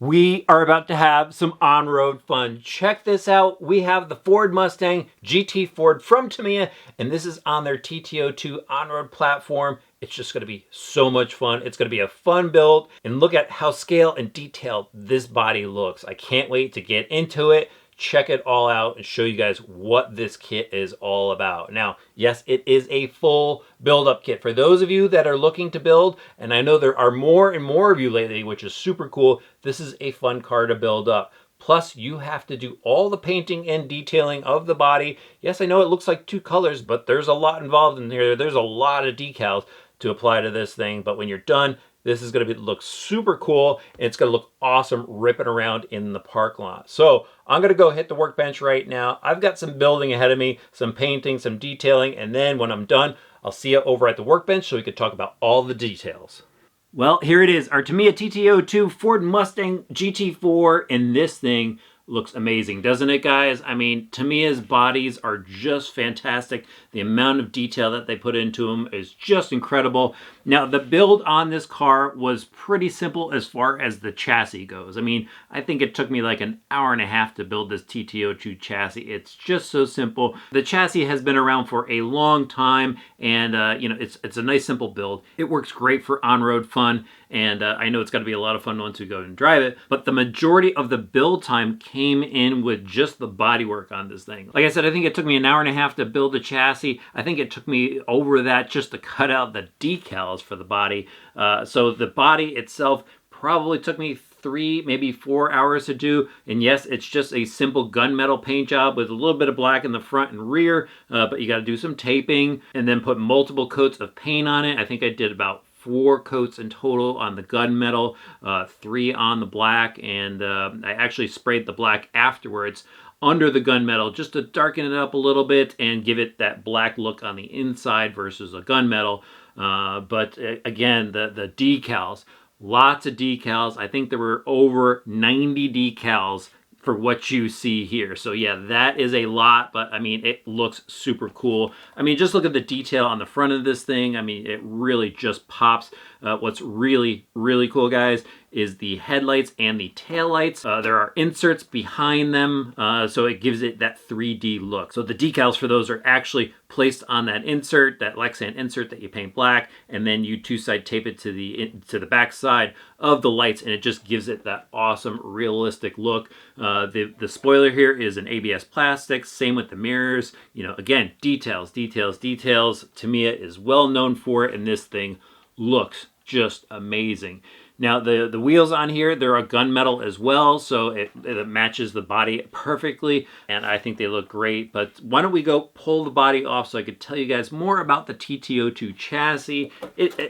We are about to have some on-road fun. Check this out. We have the Ford Mustang GT4 from Tamiya, and this is on their TT-02 on-road platform. It's just going to be so much fun. It's going to be a fun build, and look at how scale and detailed this body looks. I can't wait to get into it, check it all out, and show you guys what this kit is all about. Now, yes, it is a full build-up kit. For those of you that are looking to build, and I know there are more and more of you lately, which is super cool, this is a fun car to build up. Plus, you have to do all the painting and detailing of the body. Yes, I know it looks like two colors, but there's a lot involved in here. There's a lot of decals to apply to this thing, but when you're done, this is going to look super cool, and it's going to look awesome ripping around in the park lot. So I'm going to go hit the workbench right now. I've got some building ahead of me, some painting, some detailing, and then when I'm done, I'll see you over at the workbench so we can talk about all the details. Well, here it is, our Tamiya TT-02 Ford Mustang GT4, and this thing looks amazing, doesn't it, guys? I mean, Tamiya's bodies are just fantastic. The amount of detail that they put into them is just incredible. Now, the build on this car was pretty simple as far as the chassis goes. I mean, I think it took me like an hour and a half to build this TT-02 chassis. It's just so simple. The chassis has been around for a long time, and you know, it's a nice simple build. It works great for on-road fun, and I know it's got to be a lot of fun once we go and drive it, but the majority of the build time came in with just the bodywork on this thing. Like I said, I think it took me an hour and a half to build the chassis. I think it took me over that just to cut out the decals for the body. So the body itself probably took me 3, maybe 4 hours to do. And yes, it's just a simple gunmetal paint job with a little bit of black in the front and rear, but you got to do some taping and then put multiple coats of paint on it. I think I did about 4 coats in total on the gunmetal, 3 on the black, and I actually sprayed the black afterwards under the gunmetal just to darken it up a little bit and give it that black look on the inside versus a gunmetal. But again, the decals, lots of decals. I think there were over 90 decals for what you see here. So yeah, that is a lot, but I mean, it looks super cool. I mean, just look at the detail on the front of this thing. I mean, it really just pops. What's really, really cool, guys, is the headlights and the taillights. There are inserts behind them, so it gives it that 3D look. So the decals for those are actually placed on that insert, that Lexan insert that you paint black, and then you two-side tape it to the back side of the lights, and it just gives it that awesome, realistic look. The spoiler here is an ABS plastic, same with the mirrors. You know, again, details, details, details. Tamiya is well known for it, and this thing looks just amazing. Now, the wheels on here, they're a gunmetal as well, so it matches the body perfectly, and I think they look great. But why don't we go pull the body off so I could tell you guys more about the TT-02 chassis.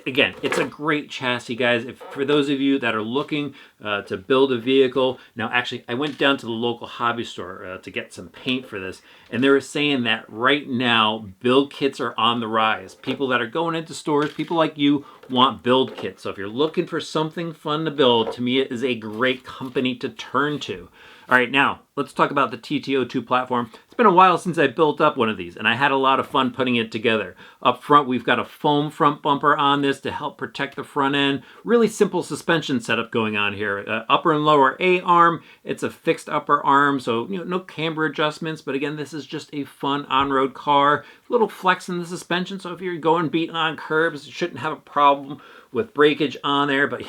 Again, it's a great chassis, guys. For those of you that are looking to build a vehicle. Now, actually, I went down to the local hobby store to get some paint for this, and they were saying that right now, build kits are on the rise. People that are going into stores, people like you, want build kits. So if you're looking for something fun to build, Tamiya is a great company to turn to. All right, now let's talk about the TT-02 platform. It's been a while since I built up one of these, and I had a lot of fun putting it together. Up front, we've got a foam front bumper on this to help protect the front end. Really simple suspension setup going on here. Upper and lower A-arm. It's a fixed upper arm, so no camber adjustments. But again, this is just a fun on-road car. A little flex in the suspension, so if you're going beating on curbs, you shouldn't have a problem with breakage on there, but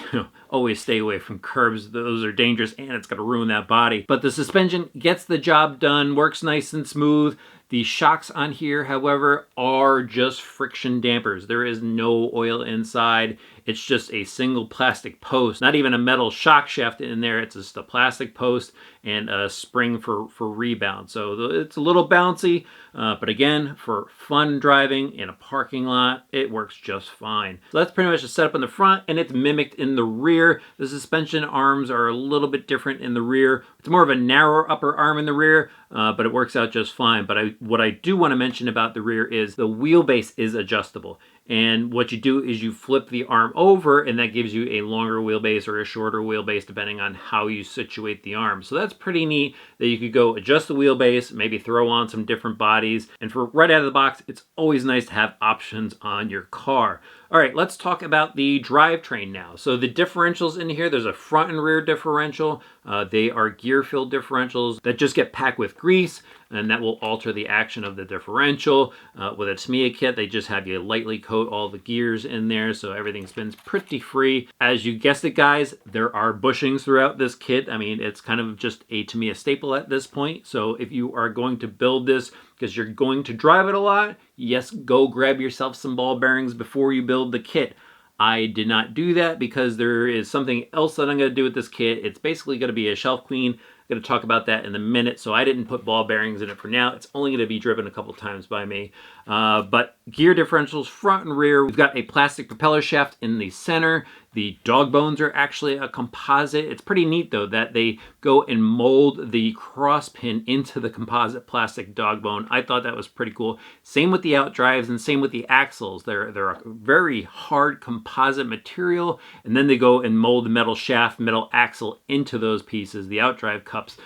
always stay away from curbs. Those are dangerous, and it's going to ruin that body. But the suspension gets the job done, works nice and smooth. The shocks on here, however, are just friction dampers. There is no oil inside. It's just a single plastic post, not even a metal shock shaft in there. It's just a plastic post and a spring for rebound. So it's a little bouncy, but again, for fun driving in a parking lot, it works just fine. So that's pretty much the setup in the front, and it's mimicked in the rear. The suspension arms are a little bit different in the rear. It's more of a narrow upper arm in the rear, but it works out just fine. But what I do want to mention about the rear is the wheelbase is adjustable. And what you do is you flip the arm over, and that gives you a longer wheelbase or a shorter wheelbase depending on how you situate the arm. So that's pretty neat that you could go adjust the wheelbase, maybe throw on some different bodies. And for right out of the box, it's always nice to have options on your car. All right, let's talk about the drivetrain now. So the differentials in here, there's a front and rear differential. They are gear-filled differentials that just get packed with grease, and that will alter the action of the differential. With a Tamiya kit, they just have you lightly coat all the gears in there, so everything spins pretty free. As you guessed it, guys, there are bushings throughout this kit. I mean, it's kind of just a Tamiya staple at this point. So if you are going to build this because you're going to drive it a lot, yes, go grab yourself some ball bearings before you build the kit. I did not do that because there is something else that I'm going to do with this kit. It's basically going to be a shelf queen. I'm going to talk about that in a minute, so I didn't put ball bearings in it for now. It's only going to be driven a couple times by me. But gear differentials, front and rear. We've got a plastic propeller shaft in the center. The dog bones are actually a composite. It's pretty neat, though, that they go and mold the cross pin into the composite plastic dog bone. I thought that was pretty cool. Same with the outdrives and same with the axles. They're a very hard composite material, and then they go and mold the metal shaft, metal axle into those pieces, the outdrive cups.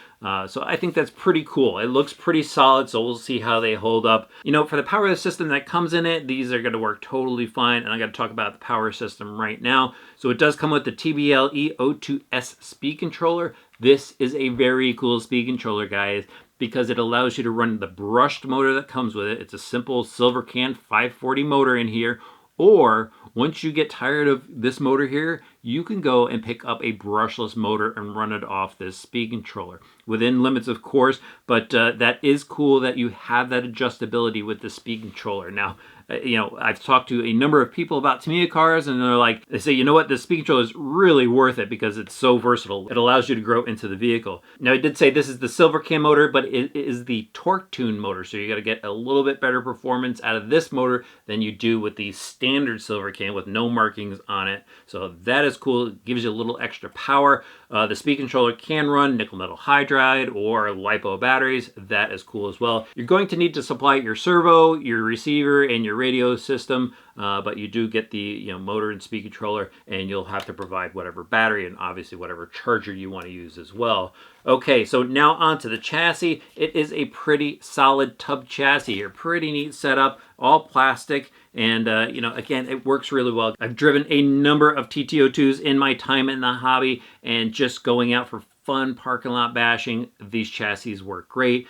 So I think that's pretty cool. It looks pretty solid, so we'll see how they hold up. You know, for the power system that comes in it, these are going to work totally fine, and I got to talk about the power system right now. So it does come with the TT-02 speed controller. This is a very cool speed controller, guys, because it allows you to run the brushed motor that comes with it. It's a simple silver can 540 motor in here. Or once you get tired of this motor here, you can go and pick up a brushless motor and run it off this speed controller. Within limits, of course, but that is cool that you have that adjustability with the speed controller. Now, you know, I've talked to a number of people about Tamiya cars, and they're like, they say, you know what, the speed controller is really worth it because it's so versatile. It allows you to grow into the vehicle. Now, I did say this is the silver can motor, but it is the torque tune motor, so you got to get a little bit better performance out of this motor than you do with the standard silver can with no markings on it. So that is cool. It gives you a little extra power. The speed controller can run nickel metal hydride or LiPo batteries. That is cool as well. You're going to need to supply your servo, your receiver, and your radio system, but you do get the motor and speed controller, and you'll have to provide whatever battery and obviously whatever charger you want to use as well. Okay, so now onto the chassis. It is a pretty solid tub chassis here. Pretty neat setup, all plastic, and again, it works really well. I've driven a number of TT-02s in my time in the hobby, and just going out for fun parking lot bashing, these chassis work great.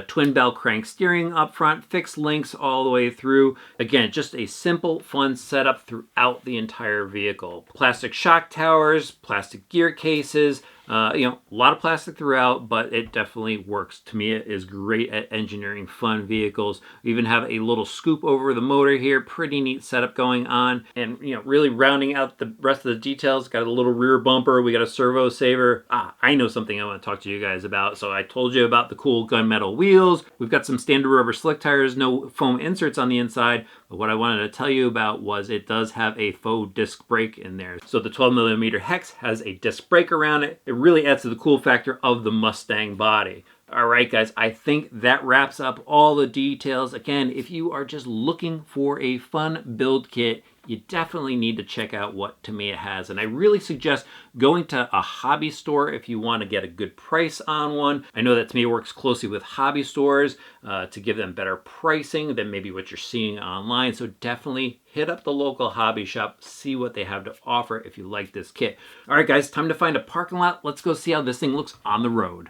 Twin bell crank steering up front, fixed links all the way through. Again, just a simple, fun setup throughout the entire vehicle. Plastic shock towers, plastic gear cases, a lot of plastic throughout, but it definitely works. Tamiya is great at engineering fun vehicles. We even have a little scoop over the motor here. Pretty neat setup going on. And, really rounding out the rest of the details, got a little rear bumper. We got a servo saver. I know something I want to talk to you guys about. So I told you about the cool gunmetal wheels. We've got some standard rubber slick tires, no foam inserts on the inside. But what I wanted to tell you about was it does have a faux disc brake in there. So the 12mm hex has a disc brake around it. It really adds to the cool factor of the Mustang body. All right, guys, I think that wraps up all the details. Again, if you are just looking for a fun build kit, you definitely need to check out what Tamiya has. And I really suggest going to a hobby store if you want to get a good price on one. I know that Tamiya works closely with hobby stores to give them better pricing than maybe what you're seeing online. So definitely hit up the local hobby shop, see what they have to offer if you like this kit. All right, guys, time to find a parking lot. Let's go see how this thing looks on the road.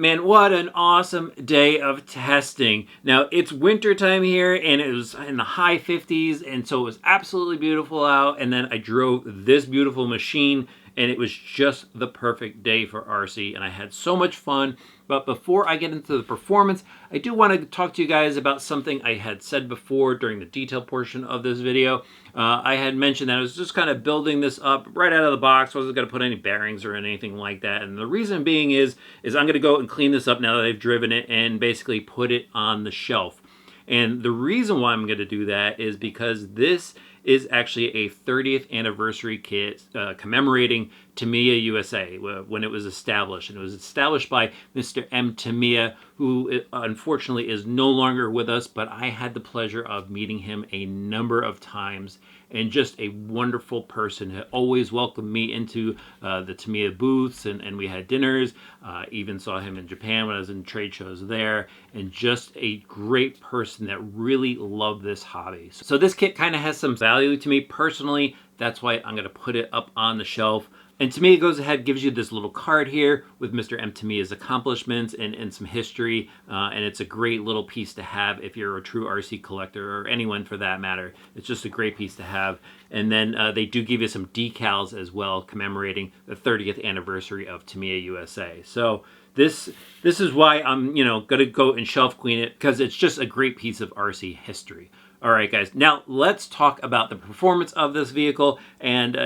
Man, what an awesome day of testing. Now, it's winter time here, and it was in the high 50s, and so it was absolutely beautiful out, and then I drove this beautiful machine, and it was just the perfect day for RC, and I had so much fun. But before I get into the performance, I do want to talk to you guys about something I had said before during the detail portion of this video. I had mentioned that I was just kind of building this up right out of the box. I wasn't going to put any bearings or anything like that. And the reason being is I'm going to go and clean this up now that I've driven it and basically put it on the shelf. And the reason why I'm going to do that is because this is actually a 30th anniversary kit commemorating Tamiya USA when it was established. And it was established by Mr. M. Tamiya, who unfortunately is no longer with us, but I had the pleasure of meeting him a number of times, and just a wonderful person. He always welcomed me into the Tamiya booths, and we had dinners. Even saw him in Japan when I was in trade shows there, and just a great person that really loved this hobby. So this kit kind of has some value to me personally. That's why I'm going to put it up on the shelf. And Tamiya goes ahead, gives you this little card here with Mr. M. Tamiya's accomplishments and some history. And it's a great little piece to have if you're a true RC collector, or anyone for that matter. It's just a great piece to have. And then they do give you some decals as well, commemorating the 30th anniversary of Tamiya USA. So this is why I'm, going to go and shelf clean it, because it's just a great piece of RC history. All right, guys, now let's talk about the performance of this vehicle. And,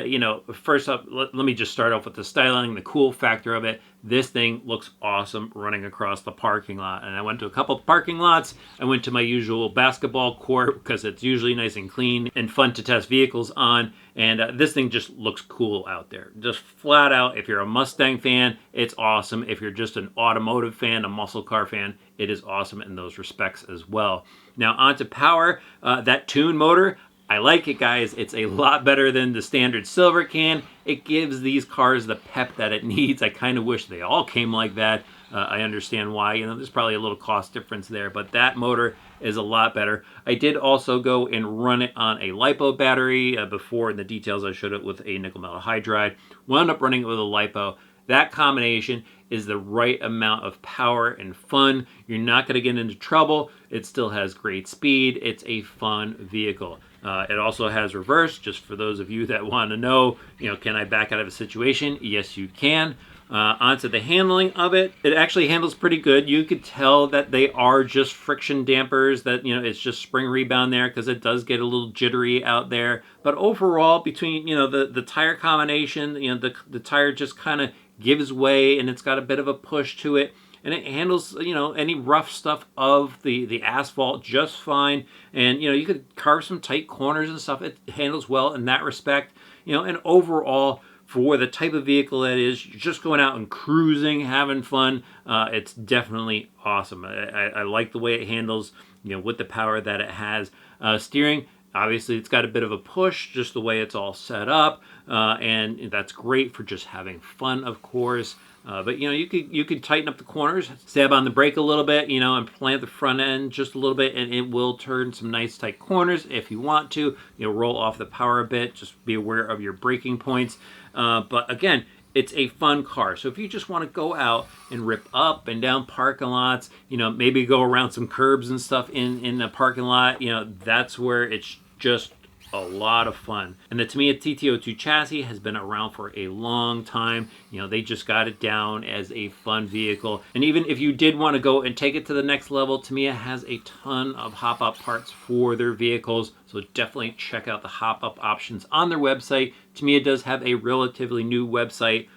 first up, let me just start off with the styling, the cool factor of it. This thing looks awesome running across the parking lot. And I went to a couple of parking lots. I went to my usual basketball court because it's usually nice and clean and fun to test vehicles on. And this thing just looks cool out there. Just flat out, if you're a Mustang fan, it's awesome. If you're just an automotive fan, a muscle car fan, it is awesome in those respects as well. Now onto power, that tune motor, I like it, guys. It's a lot better than the standard silver can. It gives these cars the pep that it needs. I kind of wish they all came like that. I understand why. There's probably a little cost difference there, but that motor is a lot better. I did also go and run it on a LiPo battery. Before in the details, I showed it with a nickel metal hydride. Wound up running it with a LiPo. That combination is the right amount of power and fun. You're not going to get into trouble. It still has great speed. It's a fun vehicle. It also has reverse, just for those of you that want to know, can I back out of a situation? Yes, you can. Onto the handling of it, it actually handles pretty good. You could tell that they are just friction dampers, that, it's just spring rebound there, because it does get a little jittery out there. But overall, between, the tire combination, the tire just kind of gives way, and it's got a bit of a push to it. And it handles, any rough stuff of the asphalt just fine. And, you could carve some tight corners and stuff. It handles well in that respect. And overall, for the type of vehicle that is, just going out and cruising, having fun, it's definitely awesome. I like the way it handles, with the power that it has. Steering, obviously, it's got a bit of a push, just the way it's all set up. And that's great for just having fun, of course. But you could tighten up the corners, stab on the brake a little bit, and plant the front end just a little bit, and it will turn some nice tight corners if you want to. Roll off the power a bit. Just be aware of your braking points. But again, it's a fun car. So if you just want to go out and rip up and down parking lots, maybe go around some curbs and stuff in the parking lot, that's where it's just a lot of fun. And the Tamiya TT-02 chassis has been around for a long time. They just got it down as a fun vehicle. And even if you did want to go and take it to the next level, Tamiya has a ton of hop-up parts for their vehicles. So definitely check out the hop-up options on their website. Tamiya does have a relatively new website.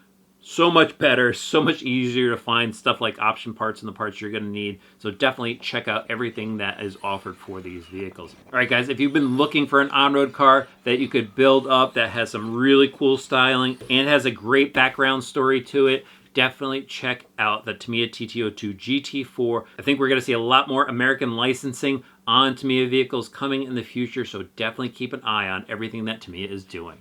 So much better, so much easier to find stuff like option parts and the parts you're going to need. So definitely check out everything that is offered for these vehicles. All right, guys, if you've been looking for an on-road car that you could build up that has some really cool styling and has a great background story to it, definitely check out the Tamiya TT-02 GT4. I think we're going to see a lot more American licensing on Tamiya vehicles coming in the future, so definitely keep an eye on everything that Tamiya is doing.